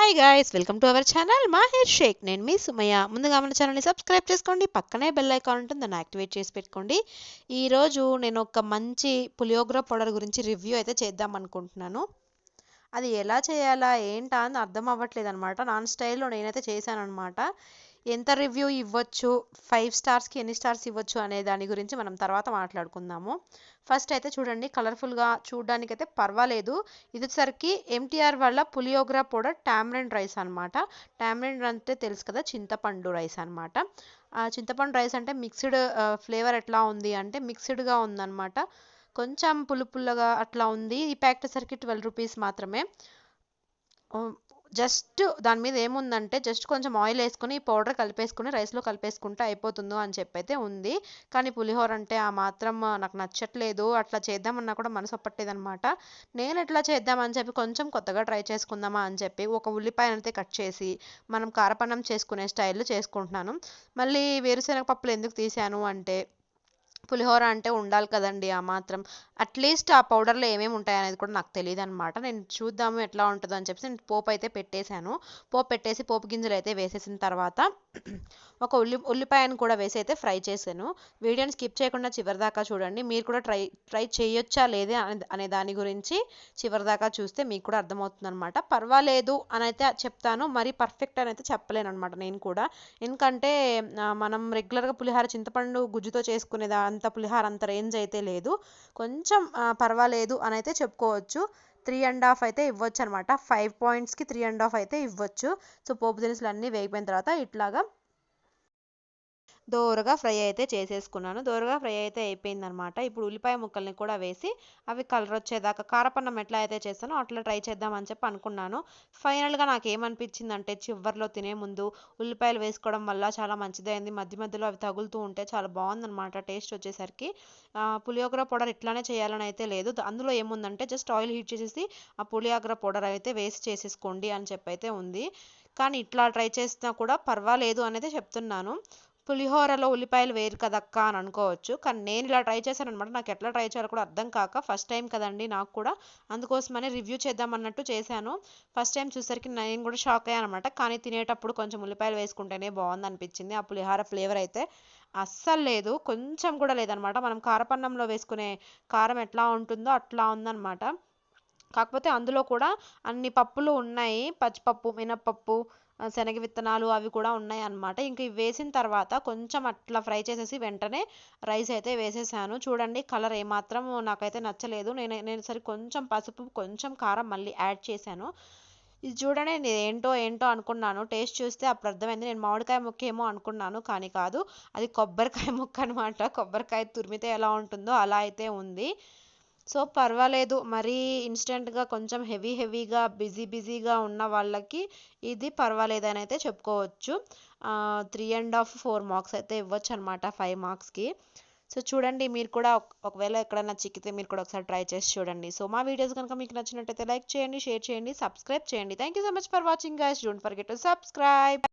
Hi guys, welcome to our channel Mahir Shaik. నేను మీ Sumayya. ముందుగా మన ఛానల్ని సబ్స్క్రైబ్ చేసుకోండి, పక్కనే బెల్ ఐకాన్ ఉంటుంది, దాన్ని యాక్టివేట్ చేసి పెట్టుకోండి. ఈరోజు నేను ఒక మంచి పులియోగర పౌడర్ గురించి రివ్యూ అయితే చేద్దాం అనుకుంటున్నాను. అది ఎలా చేయాలా ఏంటా అని అర్థం అవ్వట్లేదు అనమాట. నాన్ స్టైల్లో నేనైతే చేశాను అనమాట. ఎంత రివ్యూ ఇవ్వచ్చు, 5 స్టార్స్కి ఎన్ని స్టార్స్ ఇవ్వచ్చు అనే దాని గురించి మనం తర్వాత మాట్లాడుకుందాము. ఫస్ట్ అయితే చూడండి, కలర్ఫుల్గా చూడడానికైతే పర్వాలేదు. ఇది వచ్చేసరికి ఎంటీఆర్ వాళ్ళ పులియోగర పౌడర్ టామరెండ్ రైస్ అనమాట. టామరెండ్ అంటే తెలుసు కదా, చింతపండు రైస్ అనమాట. చింతపండు రైస్ అంటే మిక్స్డ్ ఫ్లేవర్ ఎట్లా ఉంది అంటే మిక్స్డ్గా ఉందన్నమాట. కొంచెం పుల్లగా అట్లా ఉంది. ఈ ప్యాకెట్ వచ్చేసరికి 12 రూపీస్ మాత్రమే. జస్ట్ దాని మీద ఏముందంటే జస్ట్ కొంచెం ఆయిల్ వేసుకుని ఈ పౌడర్ కలిపేసుకుని రైస్లో కలిపేసుకుంటే అయిపోతుందో అని చెప్పైతే ఉంది. కానీ పులిహోర అంటే ఆ మాత్రం నాకు నచ్చట్లేదు. అట్లా చేద్దామన్నా కూడా మనసు ఒప్పట్లేదనమాట. నేను ఎట్లా చేద్దామని చెప్పి కొంచెం కొత్తగా ట్రై చేసుకుందామా అని చెప్పి ఒక ఉల్లిపాయ అయితే కట్ చేసి మనం కారపన్నం చేసుకునే స్టైల్లో చేసుకుంటున్నాను. మళ్ళీ వేరుశనగ పప్పులు ఎందుకు తీసాను అంటే పులిహోర అంటే ఉండాలి కదండి ఆ మాత్రం. అట్లీస్ట్ ఆ పౌడర్లో ఏమేమి ఉంటాయనేది కూడా నాకు తెలియదు అనమాట. నేను చూద్దాము ఎట్లా ఉంటుందో అని చెప్పి నేను పోపు అయితే పెట్టేశాను. పోపు పెట్టేసి పోపు గింజలు అయితే వేసేసిన తర్వాత ఒక ఉల్లిపాయను కూడా వేసి అయితే ఫ్రై చేశాను. వీడియోని స్కిప్ చేయకుండా చివరిదాకా చూడండి. మీరు కూడా ట్రై చేయొచ్చా లేదా అనే దాని గురించి చివరిదాకా చూస్తే మీకు కూడా అర్థమవుతుంది అనమాట. పర్వాలేదు అని అయితే చెప్తాను, మరి పర్ఫెక్ట్ అని అయితే చెప్పలేను అనమాట నేను కూడా. ఎందుకంటే మనం రెగ్యులర్గా పులిహోర చింతపండు గుజ్జుతో చేసుకునేదా అంత పులిహోర అంత రేంజ్ అయితే లేదు. కొంచెం పర్వాలేదు అని అయితే చెప్పుకోవచ్చు. 3.5 అయితే ఇవ్వచ్చు అనమాట. 5 పాయింట్స్కి 3.5 అయితే ఇవ్వచ్చు. సో పోపు దినుసులు అన్నీ వేగిపోయిన తర్వాత ఇట్లాగా దోరగా ఫ్రై అయితే చేసేసుకున్నాను. దోరగా ఫ్రై అయితే అయిపోయిందనమాట. ఇప్పుడు ఉల్లిపాయ ముక్కల్ని కూడా వేసి అవి కలర్ వచ్చేదాకా కారపన్నం ఎట్లా అయితే చేస్తానో అట్లా ట్రై చేద్దామని చెప్పి అనుకున్నాను. ఫైనల్గా నాకు ఏమనిపించిందంటే చివర్లో తినే ముందు ఉల్లిపాయలు వేసుకోవడం వల్ల చాలా మంచిదైంది. మధ్య మధ్యలో అవి తగులుతూ ఉంటే చాలా బాగుందనమాట టేస్ట్ వచ్చేసరికి. పులియోగర పౌడర్ ఇట్లానే చేయాలని అయితే లేదు. అందులో ఏముందంటే జస్ట్ ఆయిల్ హీట్ చేసేసి ఆ పులియోగర పౌడర్ అయితే వేస్ట్ చేసేసుకోండి అని చెప్పి అయితే ఉంది. కానీ ఇట్లా ట్రై చేసినా కూడా పర్వాలేదు అనేది చెప్తున్నాను. పులిహోరలో ఉల్లిపాయలు వేరు కదక్క అని అనుకోవచ్చు. కానీ నేను ఇలా ట్రై చేశాను అనమాట. నాకు ఎట్లా ట్రై చేయాలో కూడా అర్థం కాక ఫస్ట్ టైం కదండి నాకు కూడా, అందుకోసమని రివ్యూ చేద్దాం అన్నట్టు చేశాను. ఫస్ట్ టైం చూసేసరికి నేను కూడా షాక్ అయ్యాను అనమాట. కానీ తినేటప్పుడు కొంచెం ఉల్లిపాయలు వేసుకుంటేనే బాగుంది అనిపించింది. ఆ పులిహోర ఫ్లేవర్ అయితే అస్సలు లేదు, కొంచెం కూడా లేదనమాట. మనం కారపన్నంలో వేసుకునే కారం ఎట్లా ఉంటుందో అట్లా ఉందన్నమాట. కాకపోతే అందులో కూడా అన్ని పప్పులు ఉన్నాయి. పచ్చిపప్పు, మినప్పప్పు, శనగ విత్తనాలు అవి కూడా ఉన్నాయి అన్నమాట. ఇంక ఇవి వేసిన తర్వాత కొంచెం అట్లా ఫ్రై చేసేసి వెంటనే రైస్ అయితే వేసేసాను. చూడండి కలర్ ఏమాత్రం నాకైతే నచ్చలేదు. నేను సరే కొంచెం పసుపు, కొంచెం కారం మళ్ళీ యాడ్ చేశాను. ఇది చూడండి, నేను ఏంటో అనుకున్నాను. టేస్ట్ చూస్తే అప్పుడు అర్థమైంది. నేను మామిడికాయ ముక్క ఏమో అనుకున్నాను, కానీ కాదు, అది కొబ్బరికాయ ముక్క అనమాట. కొబ్బరికాయ తురిమితే ఎలా ఉంటుందో అలా అయితే ఉంది. సో పర్వాలేదు. మరీ ఇన్స్టెంట్గా కొంచెం హెవీగా బిజీగా ఉన్న వాళ్ళకి ఇది పర్వాలేదని అయితే చెప్పుకోవచ్చు. 3.5 4 మార్క్స్ అయితే ఇవ్వచ్చు అనమాట 5 మార్క్స్కి. సో చూడండి, మీరు కూడా ఒకవేళ ఎక్కడైనా చిక్కితే మీరు కూడా ఒకసారి ట్రై చేసి చూడండి. సో మా వీడియోస్ కనుక మీకు నచ్చినట్టయితే లైక్ చేయండి, షేర్ చేయండి, సబ్స్క్రైబ్ చేయండి. Thank you so much for watching guys. Don't forget to subscribe.